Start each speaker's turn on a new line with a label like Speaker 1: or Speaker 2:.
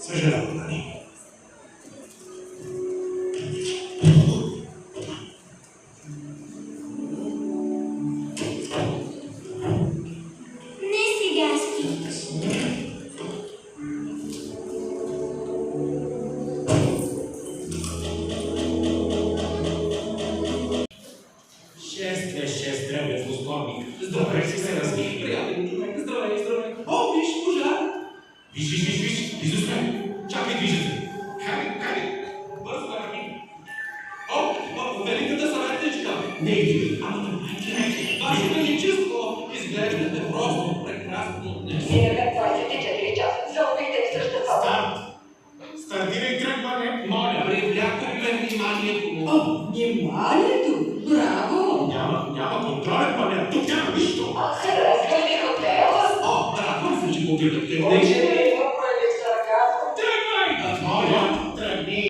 Speaker 1: Съжалявам, Дани.
Speaker 2: Не сега спиш.
Speaker 1: Шест, древен посланник. Здравей си се разви. Приятен човек, здравей. О, виж, пожар! Виж, изостави. Чакай, движи се. Хайде. Бързо, Арни. О, великата съветничка. Не иди. Майки. Вашето величество, изглеждате просто прекрасно днес.
Speaker 3: Минаха 24 часа. Заобикте в същата.
Speaker 1: Стартирай тръгване, моля. Привлякохме вниманието му.
Speaker 4: Вниманието! Браво!
Speaker 1: Няма контролен панел. Тук няма нищо.
Speaker 3: Разгледи хотела.
Speaker 1: Радвам се, че победахте.